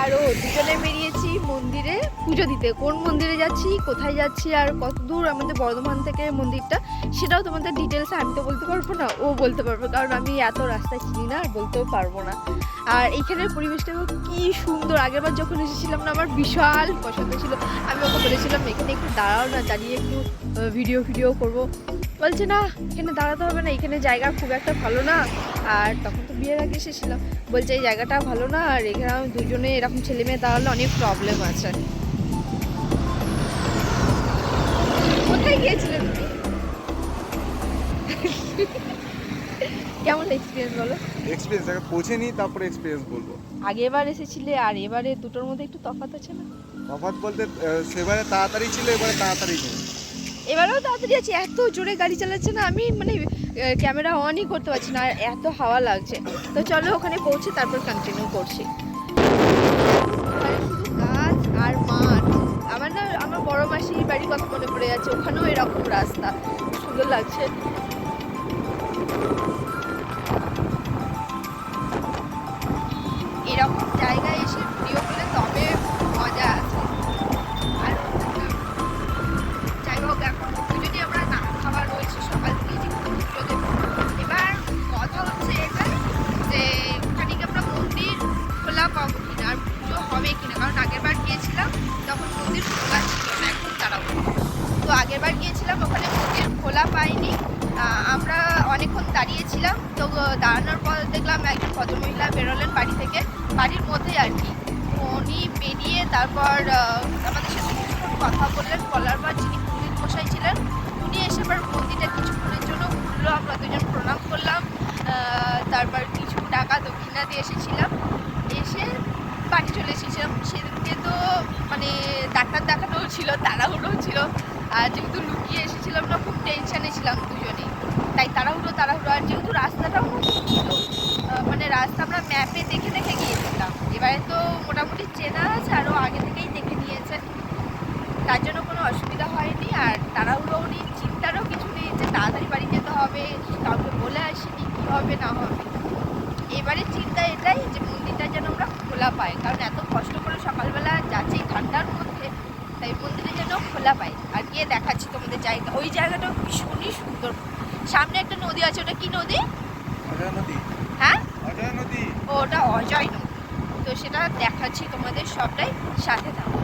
আর ও দুজনে বেরিয়েছি মন্দিরে পুজো দিতে। কোন মন্দিরে যাচ্ছি, কোথায় যাচ্ছি আর কত দূর আমাদের বর্ধমান থেকে মন্দিরটা, সেটাও তোমাদের ডিটেলসে আমি তো বলতে পারবো না, ও বলতে পারবো, কারণ আমি এত রাস্তায় চিনি না আর বলতেও পারবো না। আর এইখানের পরিবেশটাও কি সুন্দর, আগেরবার যখন এসেছিলাম না আমার বিশাল পছন্দ ছিল। আমি ওকে বলেছিলাম এখানে একটু দাঁড়াও না, দাঁড়িয়ে একটু ভিডিও করবো। বলছে না এখানে দাঁড়াতে হবে না, এখানে জায়গা খুব একটা ভালো না। আর তখন তো বিয়ের আগে এসেছিলাম, বলছে এই জায়গাটা ভালো না, আর এখানে দুজনে এরকম ছেলে মেয়ে দাঁড়ালে অনেক প্রবলেম আছে। কোথায় গিয়েছিলেন তুমি? কেমন এক্সপিরিয়েন্স বলো? এক্সপিরিয়েন্স আগে পৌঁছে নিই, তারপরে এক্সপিরিয়েন্স বলবো। আগে এবার এসেছিলে আর এবারে দুটোর মধ্যে একটু তফাৎ আছে না? তফাৎ বলতে সেবারে তাড়াতাড়ি ছিল, এবারে তাড়াতাড়ি নেই। এবারেও তাড়াতাড়ি আছে, এত জোরে গাড়ি চালাচ্ছে না, আমি মানে ক্যামেরা অনই করতে পারছি না, আর এত হাওয়া লাগছে। তো চলো ওখানে পৌঁছে তারপর কন্টিনিউ করছি। শুধু গাছ আর মাঠ। আমার না আমার বড় মাসির বাড়ির কথা মনে পড়ে যাচ্ছে, ওখানেও এরকম রাস্তা, সুন্দর লাগছে। এরকম জায়গায় এসে ভিডিও করলে তবে মজা আছে। আর যাই হোক, এখন যদি আমরা না খাবার রয়েছে সকাল থেকে যে পুজো দেবো, এবার কথা হচ্ছে এটাই যে ওখানে আমরা মন্দির খোলা পাবো কিনা আর পুজো হবে কিনা, কারণ আগেরবার গিয়েছিলাম তখন মন্দির খোলা ছিল না, এখন তারাও। তো আগেরবার গিয়েছিলাম ওখানে মন্দির খোলা পাইনি, আমরা অনেকক্ষণ দাঁড়িয়েছিলাম। তো দাঁড়ানোর পর দেখলাম একজন ভদ্রমহিলা বেরোলেন বাড়ি থেকে, বাড়ির মধ্যেই আর কি। উনি বেরিয়ে তারপর আমাদের সাথে কিছুক্ষণ কথা বললেন, বলার পর যিনি পুরোহিত মশাই ছিলেন উনি এসে আবার মন্দিরটা কিছুক্ষণের জন্য ঘুরলো, আমরা দুজন প্রণাম করলাম, তারপর কিছু টাকা দক্ষিণা দিয়ে এসেছিলাম, এসে বাড়ি চলে এসেছিলাম। সেদিনকে তো মানে ডাক্তার দেখানোও ছিল, তাড়াহুড়োও ছিল, আর যেহেতু লুকিয়ে এসেছিলাম না, খুব টেনশানে ছিলাম দুজনেই, তাই তাড়াহুড়ো। আর যেহেতু রাস্তাটাও নতুন ছিল, মানে রাস্তা আমরা ম্যাপে দেখে দেখে গিয়েছিলাম, এবারে তো মোটামুটি চেনা আছে, আরও আগে থেকেই দেখে নিয়েছে, তার জন্য কোনো অসুবিধা হয়নি। আর তাড়াহুড়োও নেই, চিন্তারও কিছু নেই যে তাড়াতাড়ি বাড়ি যেতে হবে, কাউকে বলে আসিনি কী হবে না হবে। এবারে চিন্তা এটাই যে মন্দিরটা যেন আমরা খোলা পাই, কারণ এত কষ্ট করে সকালবেলা যাচ্ছি ঠান্ডার মধ্যে, তাই মন্দিরে যেন খোলা পাই। আর গিয়ে দেখাচ্ছি তোমাদের জায়গা, ওই জায়গাটাও ভীষণই সুন্দর। সামনে একটা নদী আছে, ওটা কি নদী? অজয় নদী। হ্যাঁ, অজয় নদী। ওটা অজয় নদী। তো সেটা দেখাচ্ছি তোমাদের, সবটাই সাথে থাকো।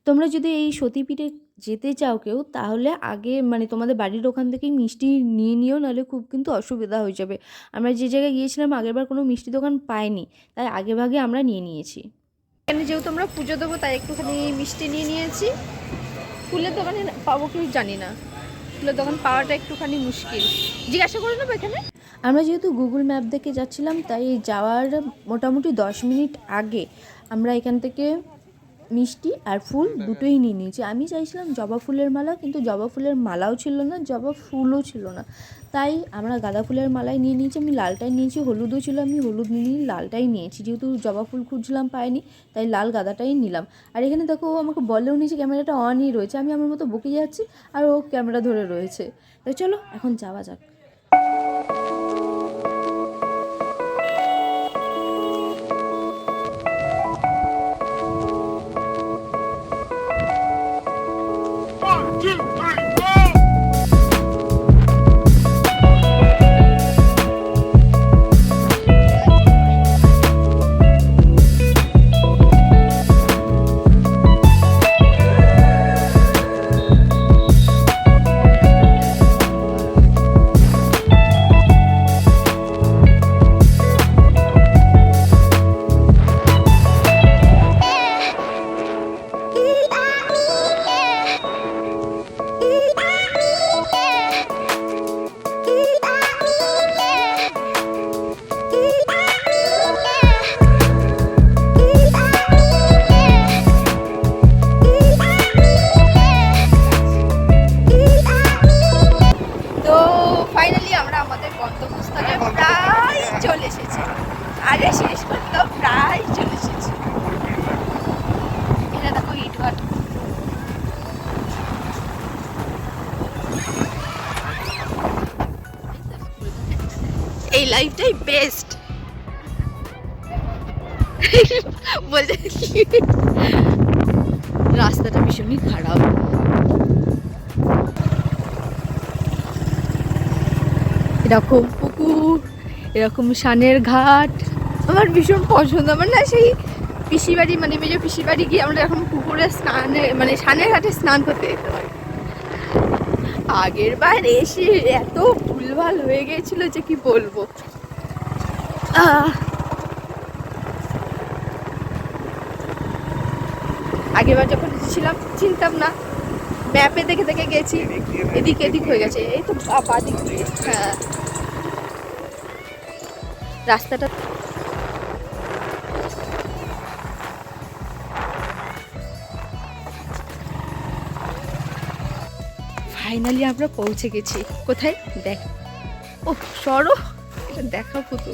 তোমরা যদি এই সতীপীঠে যেতে চাও কেউ, তাহলে আগে মানে তোমাদের বাড়ির ওখান থেকেই মিষ্টি নিয়ে নিও, নাহলে খুব কিন্তু অসুবিধা হয়ে যাবে। আমরা যে জায়গায় গিয়েছিলাম আগেরবার কোনো মিষ্টি দোকান পাইনি, তাই আগেভাগে আমরা নিয়ে নিয়েছি। এখানে যেহেতু আমরা পুজো দেবো তাই একটুখানি মিষ্টি নিয়ে নিয়েছি। ফুলের দোকানে পাবো কি জানি না, ফুলের দোকান পাওয়াটা একটুখানি মুশকিল, জিজ্ঞাসা করে নেবো এখানে। আমরা যেহেতু গুগল ম্যাপ দেখে যাচ্ছিলাম, তাই যাওয়ার মোটামুটি 10 মিনিট আগে আমরা এখান থেকে মিষ্টি আর ফুল দুটোই নিয়ে নিয়েছি। আমি চাইছিলাম জবা ফুলের মালা, কিন্তু জবা ফুলের মালাও ছিল না, জবা ফুলও ছিল না, তাই আমরা গাঁদা ফুলের মালাই নিয়ে নিয়েছি। আমি লালটাই নিয়েছি, হলুদও ছিল, আমি হলুদ নিয়ে লালটাই নিয়েছি। যেহেতু জবা ফুল খুঁজছিলাম পাইনি, তাই লাল গাঁদাটাই নিলাম। আর এখানে দেখো আমাকে বলেও নিয়েছে ক্যামেরাটা অনই রয়েছে, আমি আমার মতো বকে যাচ্ছি আর ও ক্যামেরা ধরে রয়েছে। তাই চলো এখন যাওয়া যাক। আরে শেষ করতে প্রায় চলে এসেছি। এটা দেখো ইটভাটা, এই লাইফটাই বেস্ট। বলছে রাস্তাটা ভীষণই খারাপ। এরকম পুকুর, এরকম সানের ঘাট আমার ভীষণ পছন্দ। আমার না সেই পিসির বাড়ি মানে মেজো পিসির বাড়ি গিয়ে আমরা এখন পুকুরে স্নানে মানে সানের ঘাটে স্নান করতে যেতে পারি। আগের বার এসে এত ভুলভাল হয়ে গিয়েছিল যে কি বলবো। আগেরবার যখন এসেছিলাম চিনতাম না, ম্যাপে দেখে দেখে গেছি, এদিক এদিক হয়ে গেছে। এই তো বাদিক দিয়ে, হ্যাঁ রাস্তাটা। ফাইনালি আমরা পৌঁছে গেছি। কোথায় দেখ, ও সরো, এটা দেখাবো তো।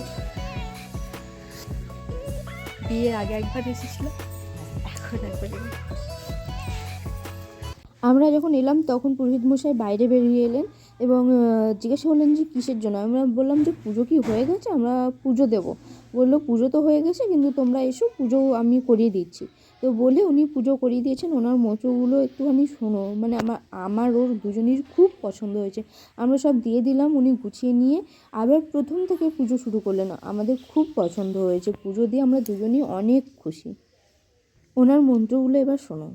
বিয়ের আগে একবার এসেছিলাম, এখন একবার এলাম। আমরা যখন এলাম তখন পুরোহিত মশাই বাইরে বেরিয়ে এলেন এবং জিজ্ঞাসা করলেন যে কিসের জন্য। আমরা বললাম যে পুজো কি হয়ে গেছে, আমরা পুজো দেব। বললো পুজো তো হয়ে গেছে কিন্তু তোমরা এসো, পুজো আমি করিয়ে দিচ্ছি। তো বলে উনি পুজো করিয়ে দিয়েছেন। ওনার মোচগুলো একটুখানি শোনো, মানে আমার ওর দুজনের খুব পছন্দ হয়েছে। আমরা সব দিয়ে দিলাম, উনি গুছিয়ে নিয়ে আবার প্রথম থেকে পুজো শুরু করলেন। আমাদের খুব পছন্দ হয়েছে, পুজো দিয়ে আমরা দুজনেই অনেক খুশি। ওনার মন্ত্রগুলো এবার শোনো।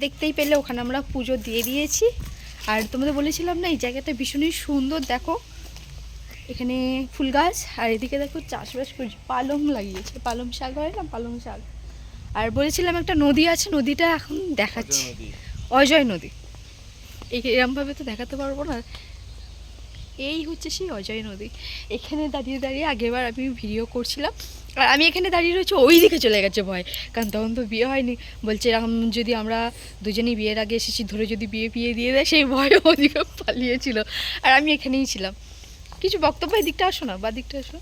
দেখতেই পেলে ওখানে আমরা পুজো দিয়ে দিয়েছি। আর তোমাদের বলেছিলাম না এই জায়গাটা ভীষণই সুন্দর। দেখো এখানে ফুল গাছ, আর এদিকে দেখো চাষবাস করছে, পালং লাগিয়েছে, পালং শাক হয় না, পালং শাক। আর বলেছিলাম একটা নদী আছে, নদীটা এখন দেখাচ্ছি, অজয় নদী। এরমভাবে তো দেখাতে পারবো না, এই হচ্ছে সেই অজয় নদী। এখানে দাঁড়িয়ে দাঁড়িয়ে আগেরবার আমি ভিডিও করছিলাম, আর আমি এখানে দাঁড়িয়ে রয়েছি, ওই দিকে চলে গেছে ভয়, কারণ তখন তো বিয়ে হয়নি। বলছে এরকম যদি আমরা দুজনেই বিয়ের আগে এসেছি ধরে যদি বিয়ে দিয়ে দেয়, সেই ভয়ে ওদিকে পালিয়েছিল। আর আমি এখানেই ছিলাম। কিছু বক্তব্য, এই দিকটা আসো না, বা দিকটা আসো,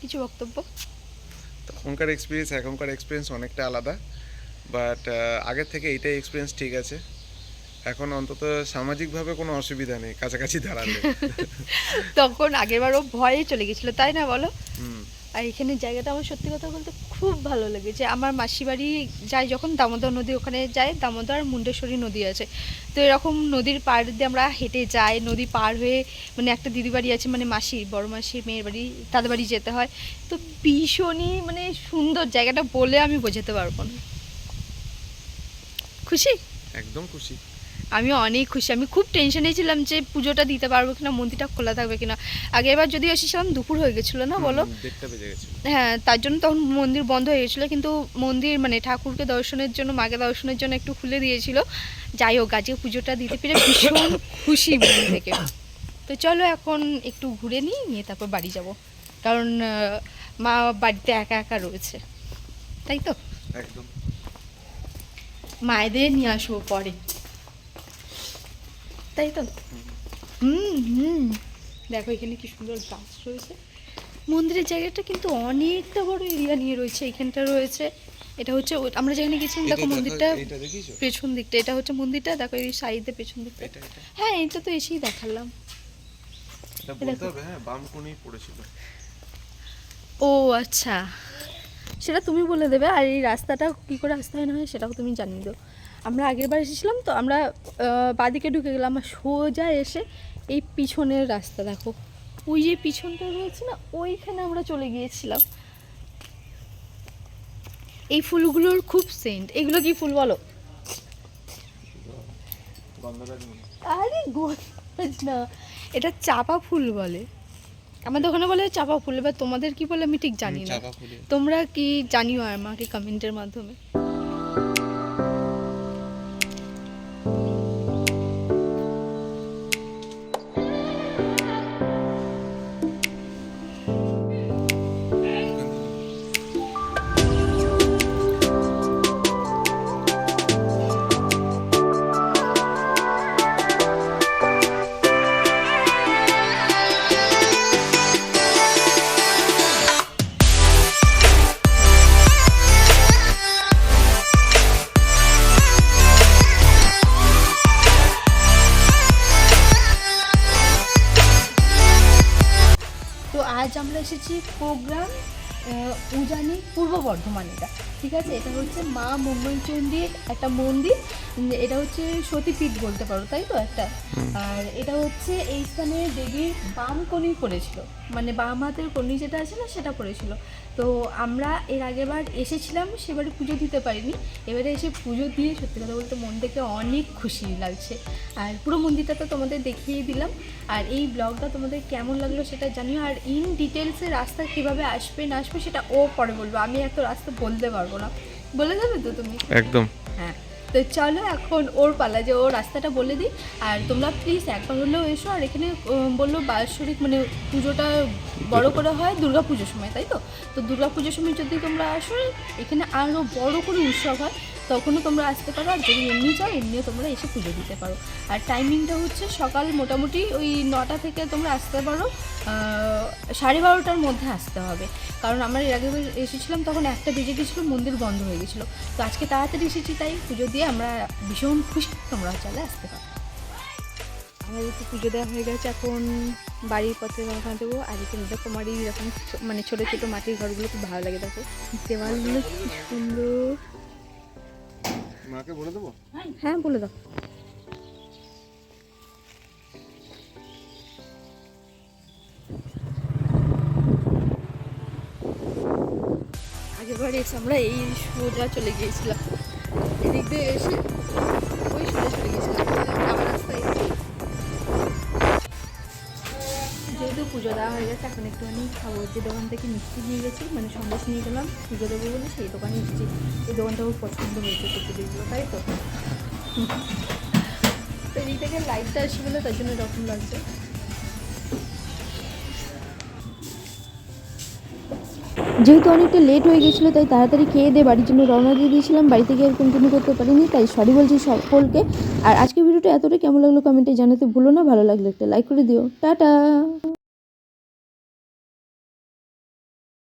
কিছু বক্তব্য। তখনকার এক্সপিরিয়েন্স এখনকার এক্সপিরিয়েন্স অনেকটা আলাদা, বাট আগের থেকে এইটাই এক্সপিরিয়েন্স ঠিক আছে। এখন অন্তত সামাজিকভাবে কোনো অসুবিধা নেই কাছাকাছি দাঁড়ালে। তখন আগেরবারও ভয়ে চলে গেছিলো, তাই না বলো? আর এখানে জায়গাটা আমার সত্যি কথা বলতে খুব ভালো লেগেছে। আমার মাসি বাড়ি যাই যখন দামোদর নদী, ওখানে যাই, দামোদর মুন্ডেশ্বরী নদী আছে। তো এরকম নদীর পাড় দিয়ে আমরা হেঁটে যাই, নদী পার হয়ে মানে একটা দিদি বাড়ি আছে, মানে মাসি, বড় মাসি মেয়ের বাড়ি, তাদের বাড়ি যেতে হয়। তো ভীষণই মানে সুন্দর জায়গাটা, বলে আমি বোঝাতে পারবো না। খুশি, একদম খুশি। আমি অনেক খুশি। আমি খুব টেনশনে ছিলাম যে পুজোটা দিতে পারবো কিনা, মন্দিরটা খোলা থাকবে কিনা। আগেরবার যদি এসেছিলাম দুপুর হয়ে গেছিলো না বলো? হ্যাঁ, তার জন্য তখন মন্দির বন্ধ হয়ে গেছিলো, কিন্তু মন্দির মানে ঠাকুরকে দর্শনের জন্য, মাকে দর্শনের জন্য একটু খুলে দিয়েছিল। যাই হোক, আজকে পুজোটা দিতে পেরে ভীষণ খুশি মন থেকে। তো চলো এখন একটু ঘুরে নিয়ে তারপর বাড়ি যাব, কারণ মা বাড়িতে একা একা রয়েছে, তাই তো? একদম। মায়েদের নিয়ে আসবো পরে, তাই তো? দেখো এখানে কি সুন্দর গাছ রয়েছে। মন্দিরের জায়গাটা কিন্তু অনেকটা বড় এরিয়া নিয়ে রয়েছে। এখানটা রয়েছে, এটা হচ্ছে আমরা যেখানে গেছিলাম, দেখো মন্দিরটা পেছন দিকটা, এটা হচ্ছে মন্দিরটা, দেখো এই সাইডে পেছন দিকটা। হ্যাঁ, এটা তো এসেই দেখালাম। ও আচ্ছা, সেটা তুমি বলে দেবে। আর এই রাস্তাটা কী করে আসতে হয় না হয় সেটাও তুমি জানিয়ে দাও। আমরা আগের বার এসেছিলাম তো আমরা বাদিকে ঢুকে গেলাম, আর সোজা এসে এই পিছনের রাস্তা দেখো, ওই যে পিছনটা রয়েছে না, ওইখানে আমরা চলে গিয়েছিলাম। এই ফুলগুলোর খুব সেন্ট। এগুলো কি ফুল বলো? আরে গন্ধরাজ না, এটা চাপা ফুল বলে। আমাদের ওখানে বলে চাপা ফুল, এবার তোমাদের কি বলে আমি ঠিক জানি না। তোমরা কি জানিও আর আমাকে কমেন্টের মাধ্যমে। এসেছি প্রোগ্রাম উজানি পূর্ব বর্ধমান। এটা ঠিক আছে, এটা হচ্ছে মা মঙ্গলচণ্ডীর একটা মন্দির। এটা হচ্ছে সতীপীঠ বলতে পারো, তাই তো একটা। আর এটা হচ্ছে এই স্থানে দেবীর বাম কনি পড়েছিল, মানে বাম হাতের কনি যেটা আছে না সেটা পড়েছিল। তো আমরা এর আগেরবার এসেছিলাম, সেবারে পুজো দিতে পারিনি। এবারে এসে পুজো দিয়ে সত্যি কথা বলতে মন থেকে অনেক খুশি লাগছে। আর পুরো মন্দিরটা তো তোমাদের দেখিয়ে দিলাম। আর এই ব্লগটা তোমাদের কেমন লাগলো সেটা জানিও। আর ইন ডিটেলসে রাস্তা কীভাবে আসবে না আসবে সেটা ও পরে বলবো, আমি এত রাস্তা বলতে পারবো না। বলে দেবে তো তুমি? একদম। হ্যাঁ, তো চলো এখন ওর পালা যে ও রাস্তাটা বলে দিই। আর তোমরা প্লিজ একবার হলেও এসো। আর এখানে বললো বাৎসরিক মানে পুজোটা বড় করে হয় দুর্গা পুজোর সময়, তাই তো? তো দুর্গা পুজোর সময় যদি তোমরা আসো, এখানে আরও বড় করে উৎসব হয়, তখনও তোমরা আসতে পারো। আর যদি এমনি চাও এমনিও তোমরা এসে পুজো দিতে পারো। আর টাইমিংটা হচ্ছে সকাল মোটামুটি ওই 9টা থেকে তোমরা আসতে পারো 12:30টার মধ্যে আসতে হবে। কারণ আমরা এর আগে এসেছিলাম তখন 1টা বেজে গেছিলো, মন্দির বন্ধ হয়ে গেছিলো। তো আজকে তাড়াতাড়ি এসেছি, তাই পুজো দিয়ে আমরা ভীষণ খুশি। তোমরা চলে আসতে পারো। আমাদের একটু পুজো দেওয়া হয়ে গেছে, এখন বাড়ির পথে রওনা দেবো। আর এখানে দেখো আমার এরকম মানে ছোটো ছোটো মাটির ঘরগুলো খুব ভালো লাগে। দেখো দেওয়ালগুলো কি সুন্দর। মাকে বলে দেবো? হ্যাঁ বলে দাও। আগেরবার এসে আমরা এই সোজা চলে গিয়েছিলাম, এদিক দিয়ে এসে ওই সোজা চলে গিয়েছিলাম আমার রাস্তায়। যেহেতু পুজো দেওয়া হয়ে গেছে, এখন একটুখানি খাবো। যে দোকান থেকে মিষ্টি নিয়ে গেছি, মানে সন্দেশ নিয়ে গেলাম পুজো দেবো বলে, সেই দোকানে এসেছি। এই দোকানটা খুব পছন্দ হয়েছে প্রতিদিনগুলো, তাই তো? তো এদিক থেকে লাইটটা আসে বলে তার জন্য এরকম লাগছে। যেহেতু অনেকটা লেট হয়ে গেছিলো, তাই তাড়াতাড়ি খেয়ে দিয়ে বাড়ির জন্য রওনা দিয়ে দিয়েছিলাম। বাড়ি থেকে আর কন্টিনিউ করতে পারিনি, তাই সরি বলছি সকলকে। আর আজকের ভিডিওটা এতটাই কেমন লাগলো কমেন্টে জানাতে ভুলো না। ভালো লাগলে একটা লাইক করে দিও। টাটা।